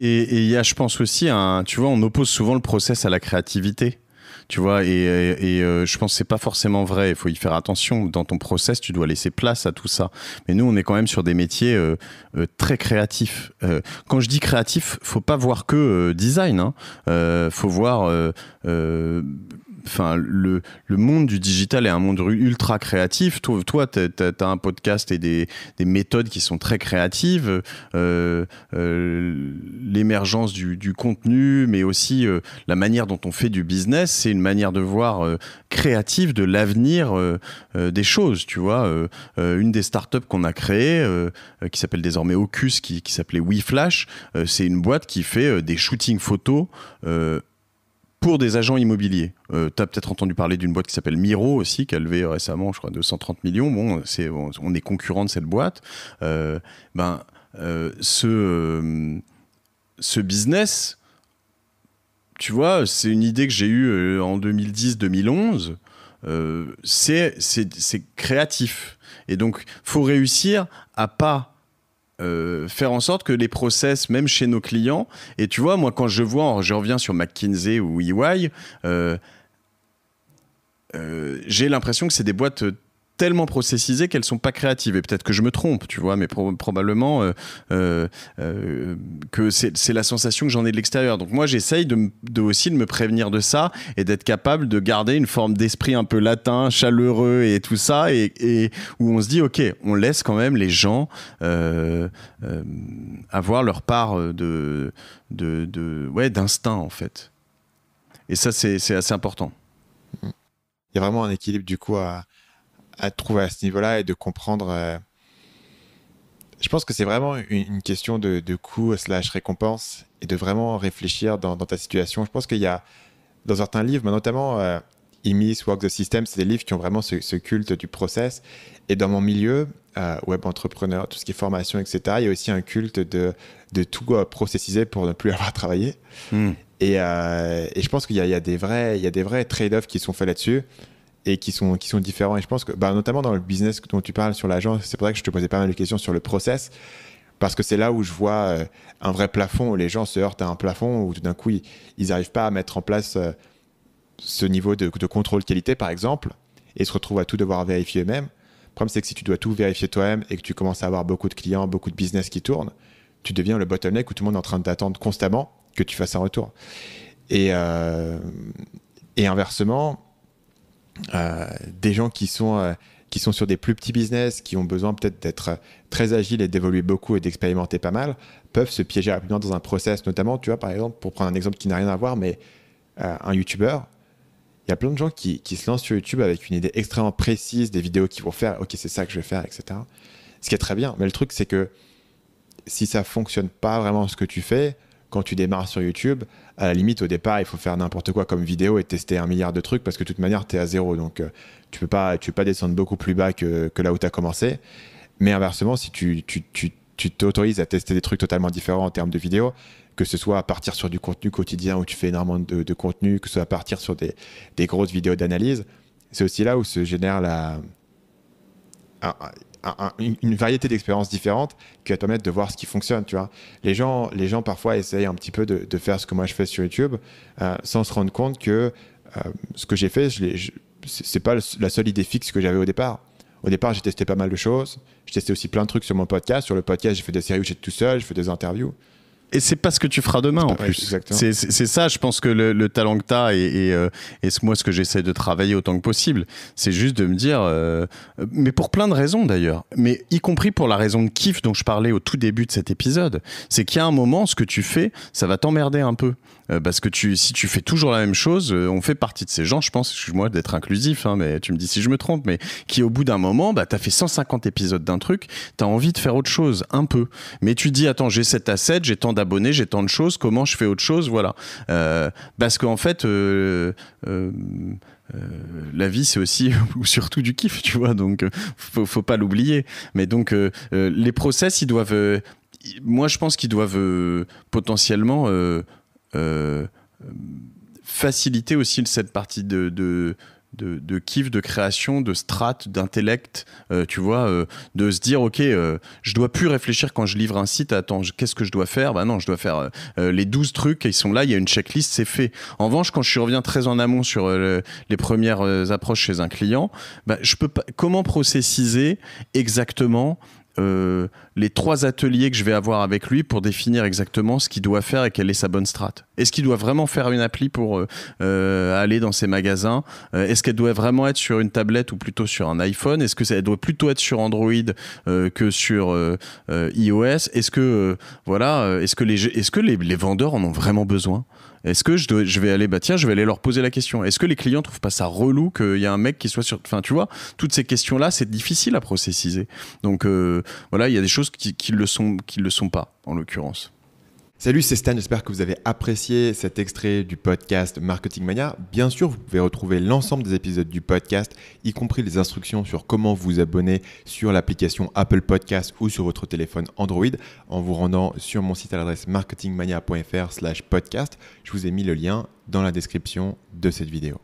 Et il y a, je pense aussi, tu vois, on oppose souvent le process à la créativité. Tu vois, je pense que c'est pas forcément vrai. Il faut y faire attention. Dans ton process, tu dois laisser place à tout ça. Mais nous, on est quand même sur des métiers très créatifs. Quand je dis créatif, faut pas voir que design. Faut voir. Enfin, le monde du digital est un monde ultra créatif. Toi, t'as un podcast et des méthodes qui sont très créatives. L'émergence du contenu, mais aussi la manière dont on fait du business, c'est une manière de voir créative de l'avenir des choses. Tu vois, une des startups qu'on a créées, qui s'appelle désormais Ocus, qui s'appelait WeFlash, c'est une boîte qui fait des shootings photos. Pour des agents immobiliers. Tu as peut-être entendu parler d'une boîte qui s'appelle Miro aussi, qui a levé récemment, je crois, 230 millions. Bon, on est concurrent de cette boîte. Ce business, tu vois, c'est une idée que j'ai eue en 2010-2011. C'est créatif. Et donc, faut réussir à pas faire en sorte que les process, même chez nos clients, et tu vois, moi, quand je reviens sur McKinsey ou EY, j'ai l'impression que c'est des boîtes tellement processisées qu'elles sont pas créatives. Et peut-être que je me trompe, tu vois, mais probablement que c'est la sensation que j'en ai de l'extérieur. Donc moi, j'essaye aussi de me prévenir de ça et d'être capable de garder une forme d'esprit un peu latin, chaleureux et tout ça, et où on se dit, ok, on laisse quand même les gens avoir leur part d'instinct, en fait. Et ça, c'est assez important. Il y a vraiment un équilibre, du coup, à trouver à ce niveau-là et de comprendre. Je pense que c'est vraiment une question de coût / récompense et de vraiment réfléchir dans ta situation. Je pense qu'il y a, dans certains livres, mais notamment Imis, Walk the System, c'est des livres qui ont vraiment ce culte du process. Et dans mon milieu, web entrepreneur, tout ce qui est formation, etc., il y a aussi un culte de tout processiser pour ne plus avoir travaillé. Et je pense qu'il y a des vrais trade-offs qui sont faits là-dessus et qui sont différents. Et je pense que, notamment dans le business dont tu parles sur l'agence, c'est pour ça que je te posais pas mal de questions sur le process, parce que c'est là où je vois un vrai plafond, où les gens se heurtent à un plafond, où tout d'un coup, ils n'arrivent pas à mettre en place ce niveau de contrôle qualité, par exemple, et se retrouvent à tout devoir vérifier eux-mêmes. Le problème, c'est que si tu dois tout vérifier toi-même et que tu commences à avoir beaucoup de clients, beaucoup de business qui tournent, tu deviens le bottleneck où tout le monde est en train d'attendre constamment que tu fasses un retour. Et inversement, des gens qui sont sur des plus petits business, qui ont besoin peut-être d'être très agiles et d'évoluer beaucoup et d'expérimenter pas mal, peuvent se piéger rapidement dans un process, notamment, tu vois, par exemple, pour prendre un exemple qui n'a rien à voir, mais un YouTuber, il y a plein de gens qui se lancent sur YouTube avec une idée extrêmement précise des vidéos qu'ils vont faire, ok, c'est ça que je vais faire, etc. Ce qui est très bien, mais le truc, c'est que si ça fonctionne pas vraiment ce que tu fais, quand tu démarres sur YouTube, à la limite, au départ, il faut faire n'importe quoi comme vidéo et tester 1 milliard de trucs parce que de toute manière, tu es à zéro. Donc, tu peux pas descendre beaucoup plus bas que là où tu as commencé. Mais inversement, si tu t'autorises à tester des trucs totalement différents en termes de vidéos, que ce soit à partir sur du contenu quotidien où tu fais énormément de contenu, que ce soit à partir sur des grosses vidéos d'analyse, c'est aussi là où se génère une variété d'expériences différentes qui va te permettre de voir ce qui fonctionne, tu vois. Les gens parfois essayent un petit peu de faire ce que moi je fais sur YouTube sans se rendre compte que ce que j'ai fait, c'est pas la seule idée fixe que j'avais au départ. Au départ, j'ai testé pas mal de choses. J'ai testé aussi plein de trucs sur mon podcast. Sur le podcast, j'ai fait des séries où j'étais tout seul, je fais des interviews. Et c'est pas ce que tu feras demain en plus. C'est ça, je pense que le talent que tu as et moi ce que j'essaie de travailler autant que possible, c'est juste de me dire, mais pour plein de raisons d'ailleurs, mais y compris pour la raison de kiff dont je parlais au tout début de cet épisode, c'est qu'il y a un moment, ce que tu fais, ça va t'emmerder un peu. Parce que si tu fais toujours la même chose, on fait partie de ces gens, je pense, excuse-moi d'être inclusif, mais tu me dis si je me trompe, mais qui au bout d'un moment, t'as fait 150 épisodes d'un truc, t'as envie de faire autre chose, un peu. Mais tu dis, attends, j'ai cet asset, j'ai tant d'abonnés, j'ai tant de choses, comment je fais autre chose, voilà. Parce qu'en fait, la vie, c'est aussi ou surtout du kiff, tu vois, donc faut pas l'oublier. Mais donc, les process, ils doivent... moi, je pense qu'ils doivent potentiellement... faciliter aussi cette partie de de kiff, de création, de strat, d'intellect, tu vois, de se dire, ok, je dois plus réfléchir quand je livre un site, attends, qu'est-ce que je dois faire ? Bah non, je dois faire les 12 trucs, ils sont là, il y a une checklist, c'est fait. En revanche, quand je reviens très en amont sur les premières approches chez un client, bah, je peux pas, comment processiser exactement les 3 ateliers que je vais avoir avec lui pour définir exactement ce qu'il doit faire et quelle est sa bonne strat. Est-ce qu'il doit vraiment faire une appli pour aller dans ses magasins ? Est-ce qu'elle doit vraiment être sur une tablette ou plutôt sur un iPhone ? Est-ce qu'elle doit plutôt être sur Android que sur iOS ? Est-ce que, est-ce que les vendeurs en ont vraiment besoin ? Est-ce que je vais aller, je vais aller leur poser la question. Est-ce que les clients trouvent pas ça relou qu'il y a un mec qui soit sur... Enfin, tu vois, toutes ces questions-là, c'est difficile à processiser. Donc, voilà, il y a des choses qui le sont pas, en l'occurrence. Salut, c'est Stan, j'espère que vous avez apprécié cet extrait du podcast Marketing Mania. Bien sûr, vous pouvez retrouver l'ensemble des épisodes du podcast, y compris les instructions sur comment vous abonner sur l'application Apple Podcast ou sur votre téléphone Android en vous rendant sur mon site à l'adresse marketingmania.fr/podcast. Je vous ai mis le lien dans la description de cette vidéo.